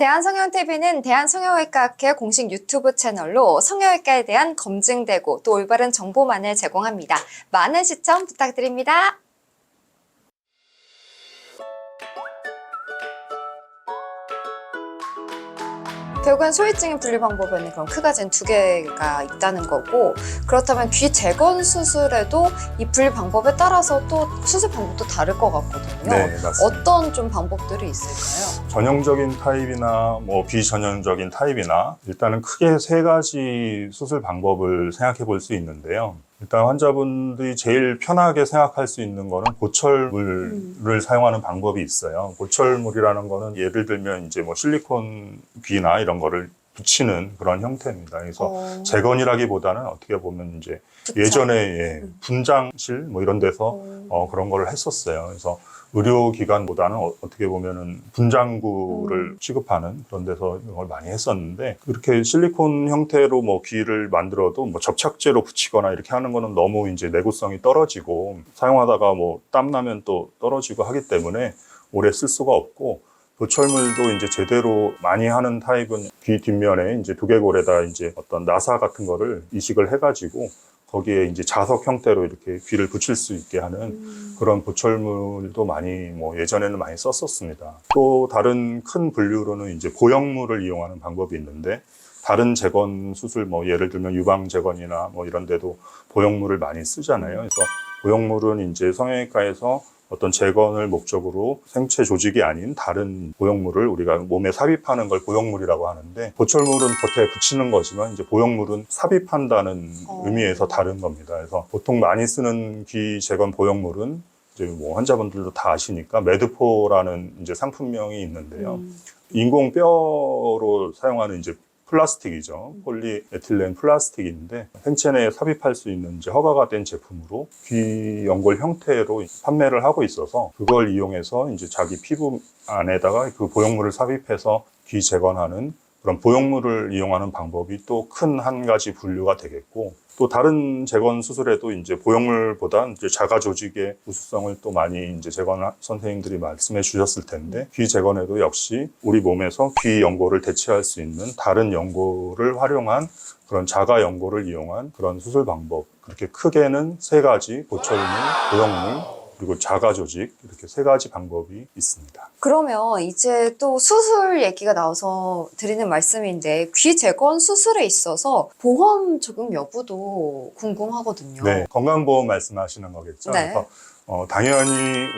대한성형TV는 대한성형외과학회 공식 유튜브 채널로 성형외과에 대한 검증되고 또 올바른 정보만을 제공합니다. 많은 시청 부탁드립니다. 결국엔 소위증의 분류 방법에는 그럼 크게 두 개가 있다는 거고, 그렇다면 귀 재건 수술에도 이 분류 방법에 따라서 또 수술 방법도 다를 것 같거든요. 네, 맞습니다. 어떤 좀 방법들이 있을까요? 전형적인 타입이나 비전형적인 타입이나 일단은 크게 세 가지 수술 방법을 생각해 볼 수 있는데요. 일단 환자분들이 제일 편하게 생각할 수 있는 거는 보철물을 사용하는 방법이 있어요. 보철물이라는 거는 예를 들면 이제 실리콘 귀나 이런 거를 붙이는 그런 형태입니다. 그래서 재건이라기보다는 어떻게 보면 이제 예전에 분장실 이런 데서 그런 거를 했었어요. 그래서 의료기관보다는 어떻게 보면은 분장구를 취급하는 그런 데서 이걸 많이 했었는데, 그렇게 실리콘 형태로 귀를 만들어도 접착제로 붙이거나 이렇게 하는 거는 너무 이제 내구성이 떨어지고 사용하다가 땀나면 또 떨어지고 하기 때문에 오래 쓸 수가 없고, 보철물도 이제 제대로 많이 하는 타입은 귀 뒷면에 이제 두개골에다 이제 어떤 나사 같은 거를 이식을 해가지고 거기에 이제 자석 형태로 이렇게 귀를 붙일 수 있게 하는 그런 보철물도 많이 예전에는 많이 썼었습니다. 또 다른 큰 분류로는 이제 보형물을 이용하는 방법이 있는데, 다른 재건 수술 예를 들면 유방 재건이나 이런 데도 보형물을 많이 쓰잖아요. 그래서 보형물은 이제 성형외과에서 어떤 재건을 목적으로 생체 조직이 아닌 다른 보형물을 우리가 몸에 삽입하는 걸 보형물이라고 하는데, 보철물은 겉에 붙이는 거지만 이제 보형물은 삽입한다는 의미에서 다른 겁니다. 그래서 보통 많이 쓰는 귀 재건 보형물은 이제 환자분들도 다 아시니까 매드포라는 이제 상품명이 있는데요. 인공 뼈로 사용하는 이제 플라스틱이죠. 폴리에틸렌 플라스틱인데 생체 내에 삽입할 수 있는 이제 허가가 된 제품으로 귀 연골 형태로 판매를 하고 있어서, 그걸 이용해서 이제 자기 피부 안에다가 그 보형물을 삽입해서 귀 재건하는 그런 보형물을 이용하는 방법이 또 큰 한 가지 분류가 되겠고, 또 다른 재건 수술에도 이제 보형물보다 이제 자가 조직의 우수성을 또 많이 이제 재건 선생님들이 말씀해 주셨을 텐데, 귀 재건에도 역시 우리 몸에서 귀 연골을 대체할 수 있는 다른 연골을 활용한 그런 자가 연골을 이용한 그런 수술 방법, 그렇게 크게는 세 가지, 보철물, 보형물, 그리고 자가 조직, 이렇게 세 가지 방법이 있습니다. 그러면 이제 또 수술 얘기가 나와서 드리는 말씀인데, 귀 재건 수술에 있어서 보험 적용 여부도 궁금하거든요. 네, 건강보험 말씀하시는 거겠죠. 네. 그래서 당연히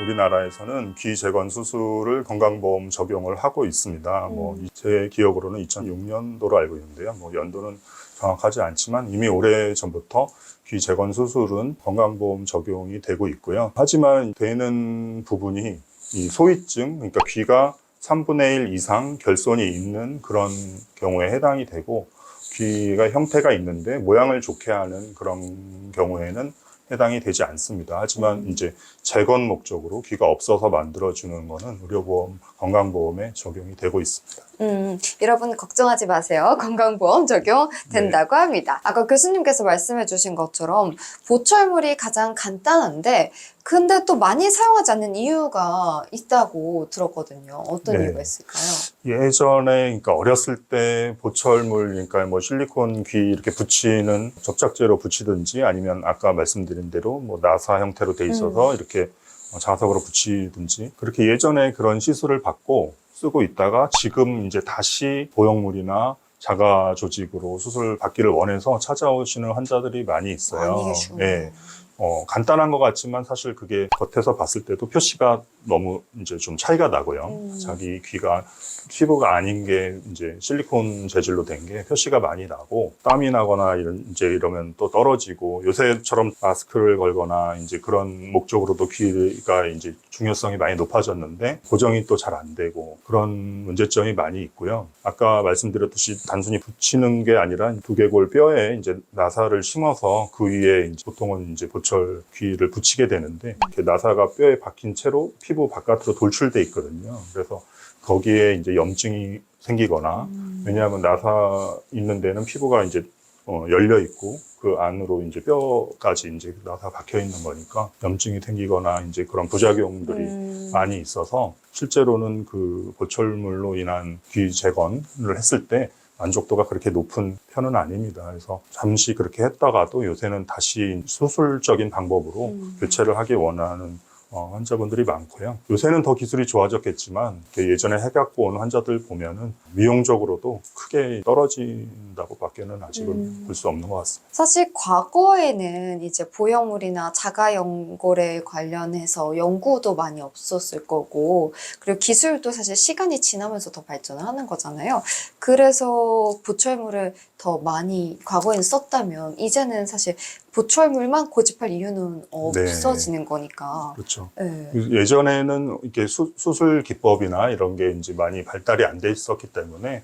우리나라에서는 귀 재건 수술을 건강보험 적용을 하고 있습니다. 제 기억으로는 2006년도로 알고 있는데요. 연도는 정확하지 않지만 이미 오래 전부터 귀 재건 수술은 건강보험 적용이 되고 있고요. 하지만 되는 부분이 이 소위증, 그러니까 귀가 3분의 1 이상 결손이 있는 그런 경우에 해당이 되고, 귀가 형태가 있는데 모양을 좋게 하는 그런 경우에는 해당이 되지 않습니다. 하지만 이제 재건 목적으로 귀가 없어서 만들어주는 거는 의료보험, 건강보험에 적용이 되고 있습니다. 여러분 걱정하지 마세요. 건강보험 적용된다고 합니다. 아까 교수님께서 말씀해 주신 것처럼 보철물이 가장 간단한데, 근데 또 많이 사용하지 않는 이유가 있다고 들었거든요. 어떤 이유가 있을까요? 예전에, 그러니까 어렸을 때 보철물, 그러니까 실리콘 귀 이렇게 붙이는 접착제로 붙이든지 아니면 아까 말씀드린 대로 나사 형태로 돼 있어서 이렇게 자석으로 붙이든지, 그렇게 예전에 그런 시술을 받고 쓰고 있다가 지금 이제 다시 보형물이나 자가 조직으로 수술 받기를 원해서 찾아오시는 환자들이 많이 있어요. 많이 계시구나. 예. 간단한 것 같지만 사실 그게 겉에서 봤을 때도 표시가 너무 이제 좀 차이가 나고요. 자기 귀가 피부가 아닌 게 이제 실리콘 재질로 된 게 표시가 많이 나고, 땀이 나거나 이러면 또 떨어지고, 요새처럼 마스크를 걸거나 이제 그런 목적으로도 귀가 이제 중요성이 많이 높아졌는데 고정이 또 잘 안 되고, 그런 문제점이 많이 있고요. 아까 말씀드렸듯이 단순히 붙이는 게 아니라 두개골 뼈에 이제 나사를 심어서 그 위에 이제 보통은 이제 보철 귀를 붙이게 되는데, 이렇게 나사가 뼈에 박힌 채로 피부 바깥으로 돌출돼 있거든요. 그래서 거기에 이제 염증이 생기거나, 왜냐하면 나사 있는 데는 피부가 이제 열려 있고, 그 안으로 이제 뼈까지 이제 다 박혀 있는 거니까 염증이 생기거나 이제 그런 부작용들이 많이 있어서 실제로는 그 보철물로 인한 귀 재건을 했을 때 만족도가 그렇게 높은 편은 아닙니다. 그래서 잠시 그렇게 했다가도 요새는 다시 수술적인 방법으로 교체를 하기 원하는 환자분들이 많고요. 요새는 더 기술이 좋아졌겠지만 예전에 해갖고 온 환자들 보면은 미용적으로도 크게 떨어진다고 밖에는 아직은 볼 수 없는 것 같습니다. 사실 과거에는 이제 보형물이나 자가연골에 관련해서 연구도 많이 없었을 거고, 그리고 기술도 사실 시간이 지나면서 더 발전을 하는 거잖아요. 그래서 보철물을 더 많이 과거엔 썼다면 이제는 사실 보철물만 고집할 이유는 없어지는 거니까. 그렇죠. 네. 예전에는 이렇게 수술 기법이나 이런 게 이제 많이 발달이 안 돼 있었기 때문에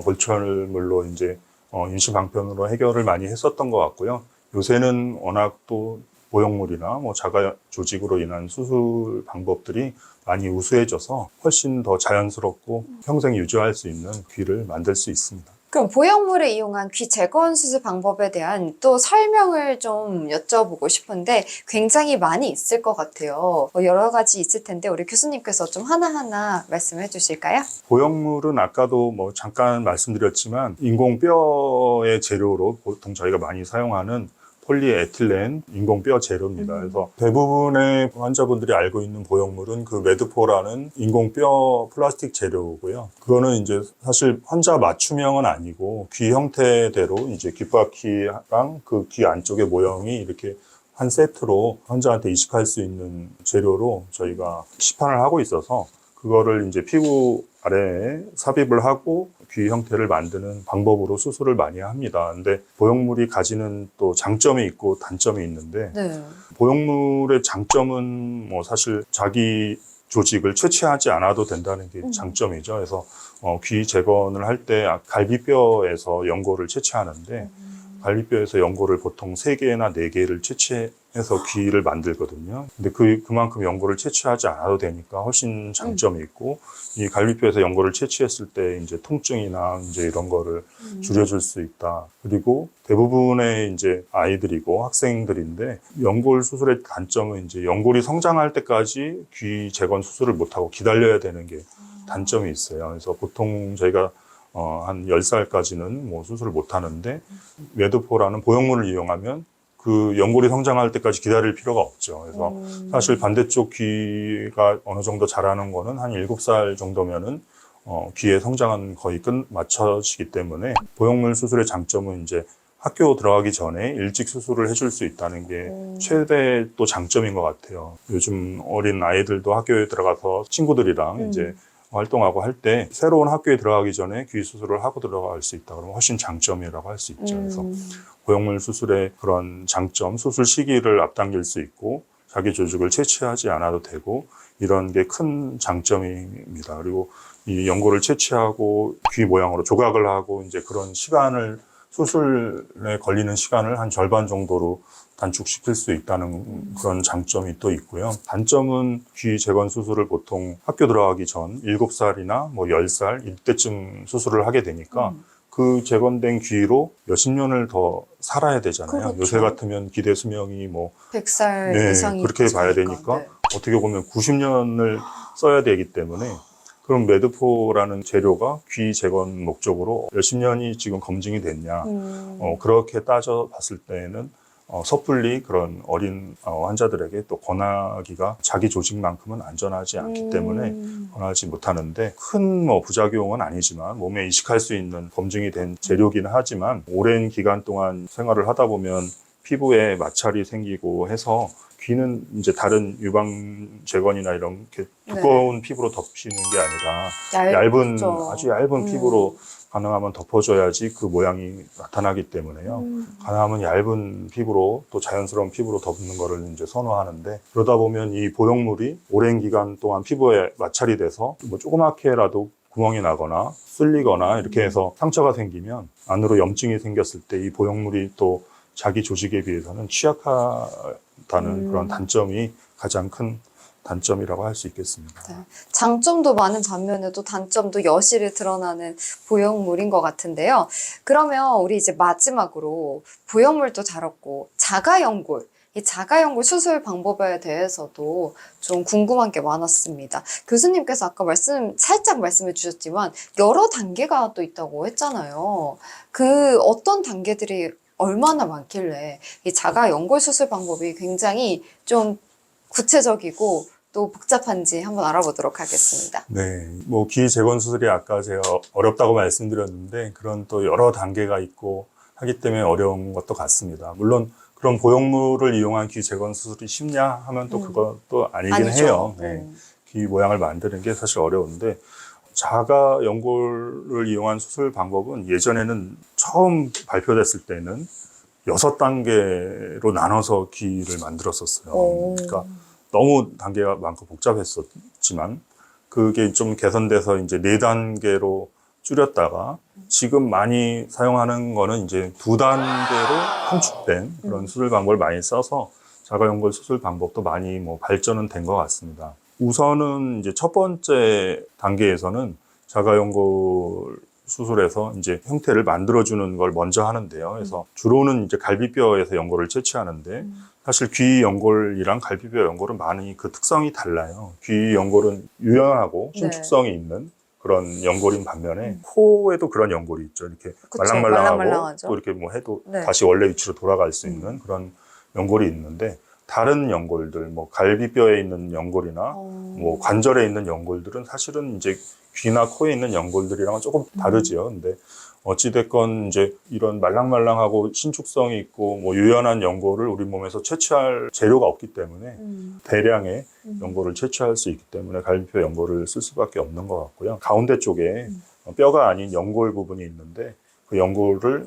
보철물로 이제 임시방편으로 해결을 많이 했었던 것 같고요. 요새는 워낙 또 보형물이나 뭐 자가 조직으로 인한 수술 방법들이 많이 우수해져서 훨씬 더 자연스럽고 평생 유지할 수 있는 귀를 만들 수 있습니다. 그럼 보형물을 이용한 귀 재건 수술 방법에 대한 또 설명을 좀 여쭤보고 싶은데 굉장히 많이 있을 것 같아요. 여러 가지 있을 텐데 우리 교수님께서 좀 하나하나 말씀해 주실까요? 보형물은 아까도 뭐 잠깐 말씀드렸지만 인공뼈의 재료로 보통 저희가 많이 사용하는 폴리에틸렌 인공뼈 재료입니다. 그래서 대부분의 환자분들이 알고 있는 보형물은 그 메드포라는 인공뼈 플라스틱 재료고요. 그거는 이제 사실 환자 맞춤형은 아니고 귀 형태대로 이제 귓바퀴랑 그 귀 안쪽의 모형이 이렇게 한 세트로 환자한테 이식할 수 있는 재료로 저희가 시판을 하고 있어서 그거를 이제 피부 아래에 삽입을 하고 귀 형태를 만드는 방법으로 수술을 많이 합니다. 근데 보형물이 가지는 또 장점이 있고 단점이 있는데 네. 보형물의 장점은 뭐 사실 자기 조직을 채취하지 않아도 된다는 게 장점이죠. 그래서 귀 재건을 할 때 갈비뼈에서 연골을 채취하는데 갈비뼈에서 연골을 보통 3개나 4개를 채취해서 귀를 만들거든요. 근데 그만큼 연골을 채취하지 않아도 되니까 훨씬 장점이 있고, 이 갈비뼈에서 연골을 채취했을 때 이제 통증이나 이제 이런 거를 줄여줄 수 있다. 그리고 대부분의 이제 아이들이고 학생들인데 연골 수술의 단점은 이제 연골이 성장할 때까지 귀 재건 수술을 못하고 기다려야 되는 게 단점이 있어요. 그래서 보통 저희가 한 10살까지는 뭐 수술을 못 하는데, 메드포라는 보형물을 이용하면 그 연골이 성장할 때까지 기다릴 필요가 없죠. 그래서 사실 반대쪽 귀가 어느 정도 자라는 거는 한 7살 정도면은 귀의 성장은 거의 맞춰지기 때문에 보형물 수술의 장점은 이제 학교 들어가기 전에 일찍 수술을 해줄 수 있다는 게 최대 또 장점인 것 같아요. 요즘 어린 아이들도 학교에 들어가서 친구들이랑 이제 활동하고 할 때 새로운 학교에 들어가기 전에 귀 수술을 하고 들어갈 수 있다 그러면 훨씬 장점이라고 할 수 있죠. 그래서 보형물 수술의 그런 장점, 수술 시기를 앞당길 수 있고 자기 조직을 채취하지 않아도 되고 이런 게 큰 장점입니다. 그리고 이 연골을 채취하고 귀 모양으로 조각을 하고 이제 그런 시간을 수술에 걸리는 시간을 한 절반 정도로 단축시킬 수 있다는 그런 장점이 또 있고요. 단점은 귀 재건 수술을 보통 학교 들어가기 전 7살이나 뭐 10살 이때쯤 수술을 하게 되니까 그 재건된 귀로 몇십 년을 더 살아야 되잖아요. 그렇죠. 요새 같으면 기대 수명이 뭐 100살 이상이 그렇게 봐야 되니까 네. 어떻게 보면 90년을 써야 되기 때문에 그럼 메드포라는 재료가 귀 재건 목적으로 몇십 년이 지금 검증이 됐냐. 그렇게 따져 봤을 때는 섣불리 그런 어린 환자들에게 또 권하기가 자기 조직만큼은 안전하지 않기 때문에 권하지 못하는데 큰 뭐 부작용은 아니지만 몸에 이식할 수 있는 검증이 된 재료긴 하지만 오랜 기간 동안 생활을 하다 보면 피부에 마찰이 생기고 해서 귀는 이제 다른 유방 재건이나 이런 게 두꺼운 피부로 덮이는 게 아니라 얇은 아주 얇은 피부로 가능하면 덮어줘야지 그 모양이 나타나기 때문에요. 가능하면 얇은 피부로 또 자연스러운 피부로 덮는 거를 이제 선호하는데 그러다 보면 이 보형물이 오랜 기간 동안 피부에 마찰이 돼서 뭐 조그맣게라도 구멍이 나거나 쓸리거나 이렇게 해서 상처가 생기면 안으로 염증이 생겼을 때 이 보형물이 또 자기 조직에 비해서는 취약하다는 그런 단점이 가장 큰 단점이라고 할 수 있겠습니다. 네. 장점도 많은 반면에 또 단점도 여실히 드러나는 보형물인 것 같은데요. 그러면 우리 이제 마지막으로 보형물도 다뤘고 자가연골, 이 자가연골 수술 방법에 대해서도 좀 궁금한 게 많았습니다. 교수님께서 아까 살짝 말씀해 주셨지만 여러 단계가 또 있다고 했잖아요. 그 어떤 단계들이 얼마나 많길래 이 자가연골 수술 방법이 굉장히 좀 구체적이고 또 복잡한지 한번 알아보도록 하겠습니다. 네, 뭐 귀 재건 수술이 아까 제가 어렵다고 말씀드렸는데 그런 또 여러 단계가 있고 하기 때문에 어려운 것도 같습니다. 물론 그런 보형물을 이용한 귀 재건 수술이 쉽냐 하면 또 그것도 아니긴 아니죠. 해요. 네, 귀 모양을 만드는 게 사실 어려운데 자가 연골을 이용한 수술 방법은 예전에는 처음 발표됐을 때는 6단계로 나눠서 귀를 만들었었어요. 그러니까 너무 단계가 많고 복잡했었지만 그게 좀 개선돼서 이제 4단계로 줄였다가 지금 많이 사용하는 거는 이제 2단계로 함축된 그런 수술 방법을 많이 써서 자가연골 수술 방법도 많이 뭐 발전은 된 것 같습니다. 우선은 이제 첫 번째 단계에서는 자가연골 수술에서 이제 형태를 만들어주는 걸 먼저 하는데요. 그래서 주로는 이제 갈비뼈에서 연골을 채취하는데 사실 귀 연골이랑 갈비뼈 연골은 많이 그 특성이 달라요. 귀 연골은 유연하고 신축성이 있는 그런 연골인 반면에 코에도 그런 연골이 있죠. 이렇게 그쵸, 말랑말랑하고 말랑말랑하죠. 또 이렇게 뭐 해도 네. 다시 원래 위치로 돌아갈 수 있는 그런 연골이 있는데 다른 연골들, 뭐 갈비뼈에 있는 연골이나 뭐 관절에 있는 연골들은 사실은 이제 귀나 코에 있는 연골들이랑은 조금 다르지요. 근데 어찌됐건 이제 이런 말랑말랑하고 신축성이 있고 뭐 유연한 연골을 우리 몸에서 채취할 재료가 없기 때문에 대량의 연골을 채취할 수 있기 때문에 갈비뼈 연골을 쓸 수밖에 없는 것 같고요. 가운데 쪽에 뼈가 아닌 연골 부분이 있는데 그 연골을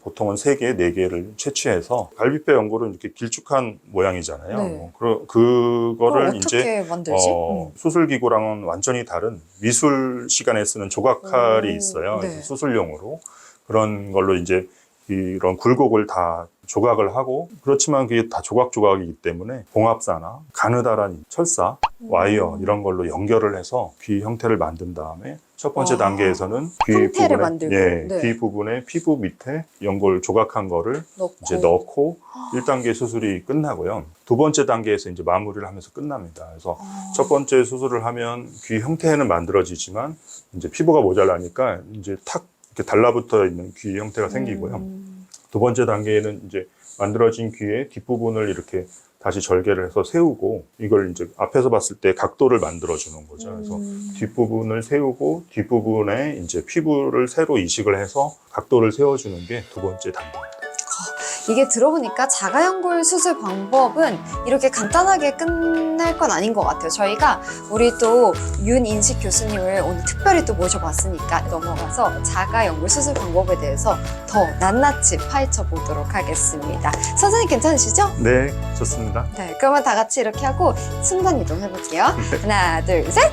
보통은 3개, 4개를 채취해서 갈비뼈 연골은 이렇게 길쭉한 모양이잖아요. 네. 그거를 어떻게 이제 만들지? 수술기구랑은 완전히 다른 미술 시간에 쓰는 조각칼이 오, 있어요. 네. 그래서 수술용으로 그런 걸로 이제 이런 굴곡을 다 조각을 하고 그렇지만 그게 다 조각이기 때문에 봉합사나 가느다란 철사, 와이어 이런 걸로 연결을 해서 귀 형태를 만든 다음에 첫 번째 단계에서는 귀 형태를 부분에 만들고, 네. 귀 부분에 피부 밑에 연골 조각한 거를 이제 넣고 1단계 수술이 끝나고요. 두 번째 단계에서 이제 마무리를 하면서 끝납니다. 그래서 첫 번째 수술을 하면 귀 형태는 만들어지지만 이제 피부가 모자라니까 이제 탁 이렇게 달라붙어 있는 귀 형태가 생기고요. 두 번째 단계에는 이제 만들어진 귀의 뒷부분을 이렇게 다시 절개를 해서 세우고 이걸 이제 앞에서 봤을 때 각도를 만들어 주는 거죠. 그래서 뒷부분을 세우고 뒷부분에 이제 피부를 새로 이식을 해서 각도를 세워주는 게 두 번째 단계입니다. 이게 들어보니까 자가연골 수술 방법은 이렇게 간단하게 끝날 건 아닌 것 같아요. 저희가 우리 또 윤인식 교수님을 오늘 특별히 또 모셔봤으니까 넘어가서 자가연골 수술 방법에 대해서 더 낱낱이 파헤쳐 보도록 하겠습니다. 선생님 괜찮으시죠? 네, 좋습니다. 네, 그러면 다 같이 이렇게 하고 순간 이동 해볼게요. 하나, 둘, 셋!